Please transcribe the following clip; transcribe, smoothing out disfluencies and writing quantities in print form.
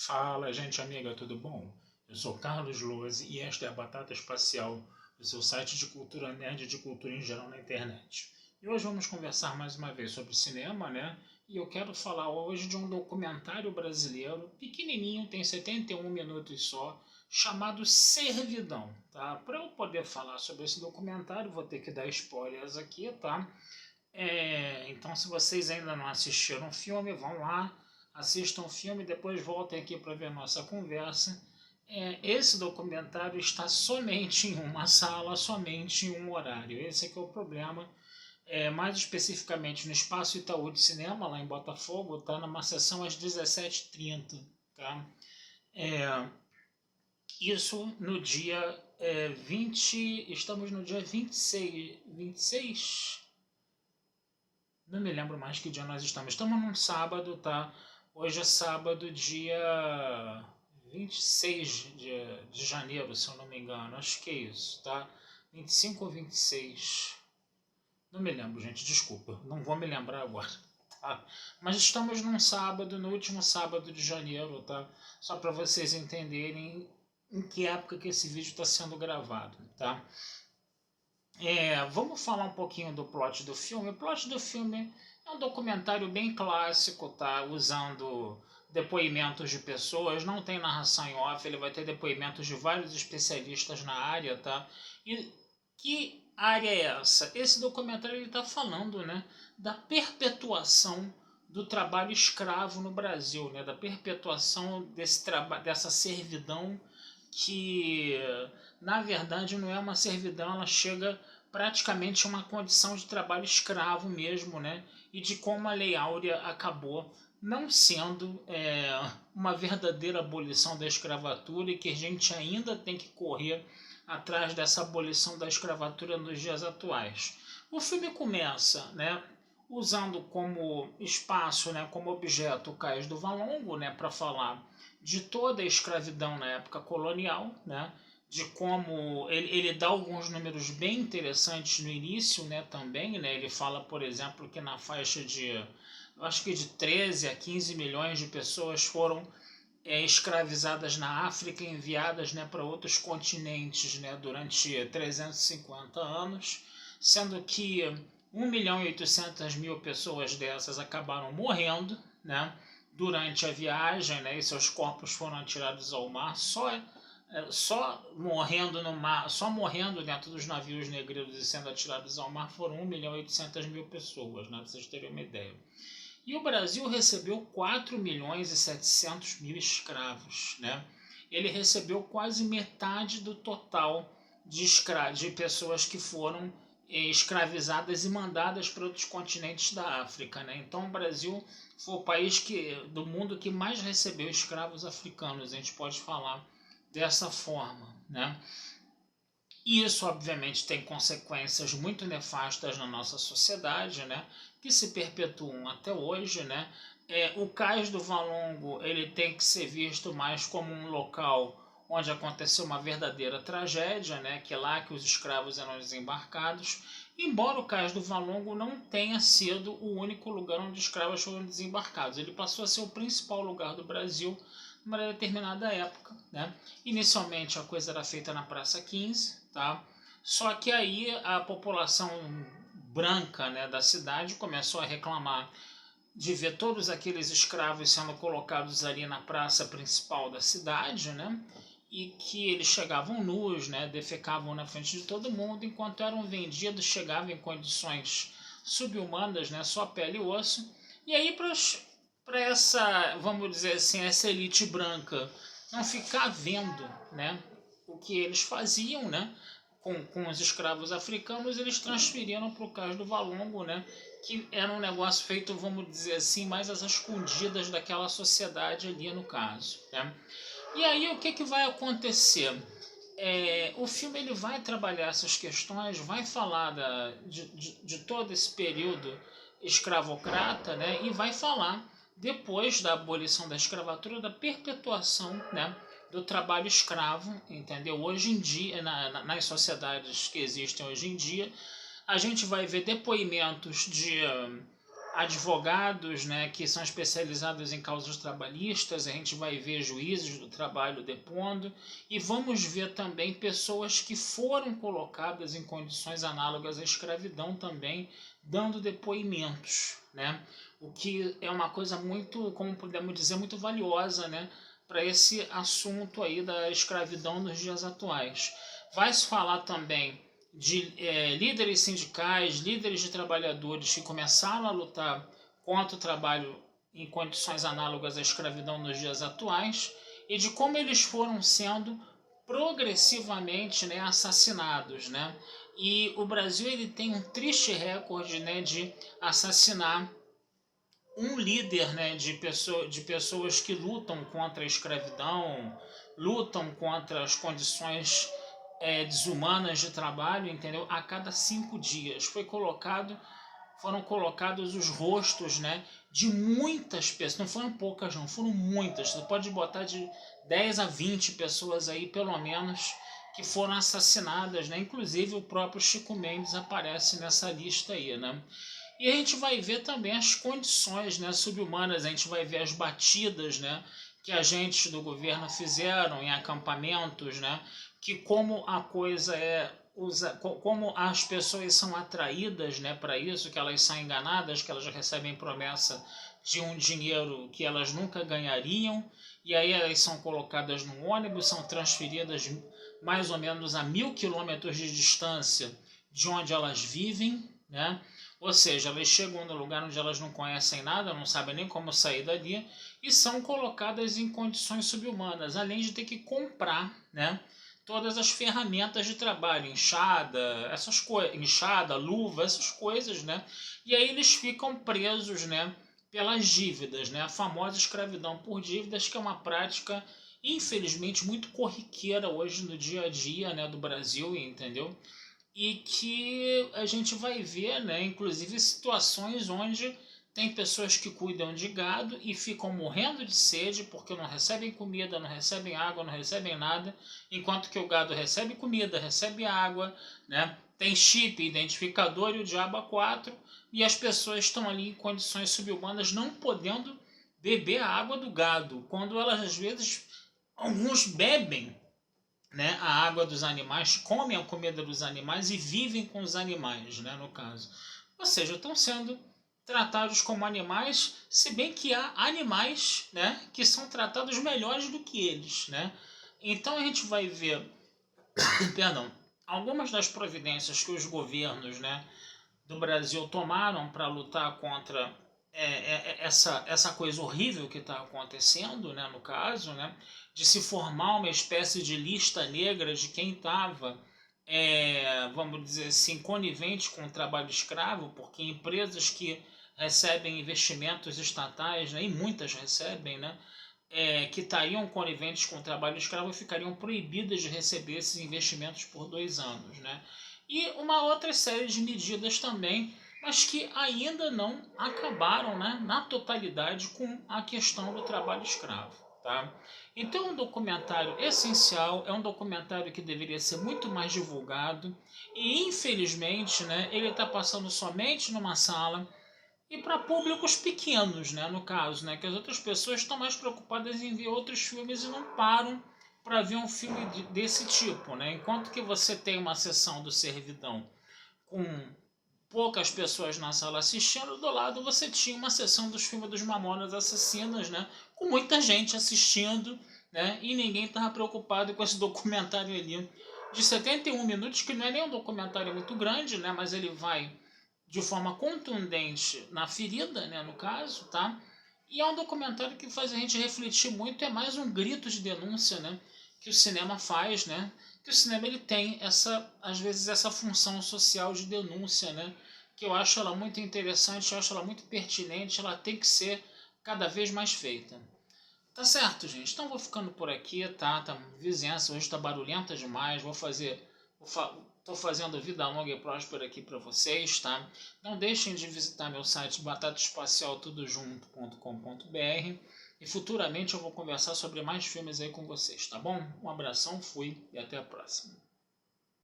Fala, gente amiga, tudo bom? Eu sou Carlos Lose e esta é a Batata Espacial, do seu site de cultura nerd e de cultura em geral na internet. E hoje vamos conversar mais uma vez sobre cinema, né? E eu quero falar hoje de um documentário brasileiro, pequenininho, tem 71 minutos só, chamado Servidão, tá? Para eu poder falar sobre esse documentário, vou ter que dar spoilers aqui, tá? Então, se vocês ainda não assistiram o filme, vão lá, assistam o filme e depois voltem aqui para ver a nossa conversa. Esse documentário está somente em uma sala, somente em um horário. Esse é que é o problema. Mais especificamente no Espaço Itaú de Cinema, lá em Botafogo, está numa sessão às 17h30. Tá? É, isso no dia 20. Estamos no dia 26. 26? Não me lembro mais que dia nós estamos. Estamos num sábado, tá? Hoje é sábado, dia 26 de janeiro, se eu não me engano. Acho que é isso, tá? 25 ou 26. Não me lembro, gente, desculpa. Não vou me lembrar agora. Tá? Mas estamos num sábado, no último sábado de janeiro, tá? Só para vocês entenderem em que época que esse vídeo está sendo gravado, tá? Vamos falar um pouquinho do plot do filme. O plot do filme é um documentário bem clássico, tá? Usando depoimentos de pessoas, não tem narração em off, ele vai ter depoimentos de vários especialistas na área, tá? E que área é essa? Esse documentário ele está falando, né, da perpetuação do trabalho escravo no Brasil, né, da perpetuação dessa servidão que na verdade não é uma servidão, ela chega praticamente a uma condição de trabalho escravo mesmo, né? E de como a Lei Áurea acabou não sendo uma verdadeira abolição da escravatura e que a gente ainda tem que correr atrás dessa abolição da escravatura nos dias atuais. O filme começa, né, usando como espaço, né, como objeto o Cais do Valongo, né, para falar de toda a escravidão na época colonial, né, de como ele dá alguns números bem interessantes no início, né, também, né, ele fala, por exemplo, que na faixa de, eu acho que de 13 a 15 milhões de pessoas foram escravizadas na África, enviadas, né, para outros continentes, né, durante 350 anos, sendo que 1.800.000 pessoas dessas acabaram morrendo, né, durante a viagem, né, e seus corpos foram atirados ao mar, só morrendo no mar, só morrendo dentro dos navios negreiros e sendo atirados ao mar foram 1.800.000 pessoas, né, para vocês terem uma ideia. E o Brasil recebeu 4.700.000 escravos, né? Ele recebeu quase metade do total de pessoas que foram escravizadas e mandadas para outros continentes da África, né? Então o Brasil foi o país do mundo que mais recebeu escravos africanos, a gente pode falar dessa forma, né? E isso, obviamente, tem consequências muito nefastas na nossa sociedade, né? Que se perpetuam até hoje, né? O Cais do Valongo ele tem que ser visto mais como um local onde aconteceu uma verdadeira tragédia, né? Que é lá que os escravos eram desembarcados, embora o Cais do Valongo não tenha sido o único lugar onde os escravos foram desembarcados. Ele passou a ser o principal lugar do Brasil numa determinada época, né? Inicialmente a coisa era feita na Praça 15, tá? Só que aí a população branca, né, da cidade começou a reclamar de ver todos aqueles escravos sendo colocados ali na praça principal da cidade, né? E que eles chegavam nus, né, defecavam na frente de todo mundo, enquanto eram vendidos, chegavam em condições subhumanas, né, só pele e osso. E aí para essa, vamos dizer assim, essa elite branca não ficar vendo, né, o que eles faziam, né, com os escravos africanos, eles transferiram para o Cais do Valongo, né, que era um negócio feito, vamos dizer assim, mais às escondidas daquela sociedade ali no caso, né. E aí o que vai acontecer? O filme ele vai trabalhar essas questões, vai falar de todo esse período escravocrata, né, e vai falar depois da abolição da escravatura, da perpetuação, né, do trabalho escravo, entendeu? Hoje em dia, nas sociedades que existem hoje em dia, a gente vai ver depoimentos advogados, né, que são especializados em causas trabalhistas, a gente vai ver juízes do trabalho depondo, e vamos ver também pessoas que foram colocadas em condições análogas à escravidão também, dando depoimentos, né? O que é uma coisa muito, como podemos dizer, muito valiosa, né, para esse assunto aí da escravidão nos dias atuais. Vai se falar também de líderes sindicais, líderes de trabalhadores que começaram a lutar contra o trabalho em condições análogas à escravidão nos dias atuais e de como eles foram sendo progressivamente, né, assassinados, né? E o Brasil ele tem um triste recorde, né, de assassinar um líder, né, de pessoas que lutam contra a escravidão, lutam contra as condições desumanas de trabalho, entendeu? A cada 5 dias foram colocados os rostos, né, de muitas pessoas, não foram poucas não, foram muitas, você pode botar de 10 a 20 pessoas aí, pelo menos, que foram assassinadas, né? Inclusive o próprio Chico Mendes aparece nessa lista aí, né? E a gente vai ver também as condições, né, subhumanas, a gente vai ver as batidas, né, que agentes do governo fizeram em acampamentos, né, que como a coisa como as pessoas são atraídas, né, para isso, que elas são enganadas, que elas recebem promessa de um dinheiro que elas nunca ganhariam, e aí elas são colocadas num ônibus, são transferidas mais ou menos a 1.000 quilômetros de distância de onde elas vivem, né? Ou seja, elas chegam no lugar onde elas não conhecem nada, não sabem nem como sair dali, e são colocadas em condições subhumanas, além de ter que comprar, né, todas as ferramentas de trabalho, enxada, luva, essas coisas, né? E aí eles ficam presos, né, pelas dívidas, né? A famosa escravidão por dívidas, que é uma prática, infelizmente, muito corriqueira hoje no dia a dia, né, do Brasil, entendeu? E que a gente vai ver, né, inclusive situações onde tem pessoas que cuidam de gado e ficam morrendo de sede porque não recebem comida, não recebem água, não recebem nada, enquanto que o gado recebe comida, recebe água, né, tem chip, identificador e o diabo a quatro, e as pessoas estão ali em condições subhumanas não podendo beber a água do gado, quando elas às vezes, alguns bebem, né, a água dos animais, comem a comida dos animais e vivem com os animais, né, no caso. Ou seja, estão sendo tratados como animais, se bem que há animais, né, que são tratados melhores do que eles, né? Então a gente vai ver, perdão, algumas das providências que os governos, né, do Brasil tomaram para lutar contra essa coisa horrível que está acontecendo, né, no caso, né, de se formar uma espécie de lista negra de quem estava, vamos dizer assim, conivente com o trabalho escravo, porque empresas que recebem investimentos estatais, né, e muitas recebem, né, que estariam coniventes com o trabalho escravo ficariam proibidas de receber esses investimentos por 2 anos, né? E uma outra série de medidas também, mas que ainda não acabaram, né, na totalidade com a questão do trabalho escravo. Tá? Então é um documentário essencial, é um documentário que deveria ser muito mais divulgado e infelizmente, né, ele está passando somente numa sala e para públicos pequenos, né, no caso, né, que as outras pessoas estão mais preocupadas em ver outros filmes e não param para ver um filme desse tipo, né? Enquanto que você tem uma sessão do Servidão com poucas pessoas na sala assistindo, do lado você tinha uma sessão dos filmes dos Mamonas Assassinas, né, com muita gente assistindo, né, e ninguém estava preocupado com esse documentário ali de 71 minutos, que não é nem um documentário muito grande, né, mas ele vai de forma contundente na ferida, né, no caso, tá? E é um documentário que faz a gente refletir muito, é mais um grito de denúncia, né, que o cinema faz, né? Que o cinema ele tem às vezes essa função social de denúncia, né? Que eu acho ela muito interessante, eu acho ela muito pertinente, ela tem que ser cada vez mais feita. Tá certo, gente? Então vou ficando por aqui, tá? Tá vizinhança hoje tá barulhenta demais, tô fazendo vida longa e próspera aqui para vocês, tá? Não deixem de visitar meu site batataespacialtudojunto.com.br e futuramente eu vou conversar sobre mais filmes aí com vocês, tá bom? Um abração, fui e até a próxima.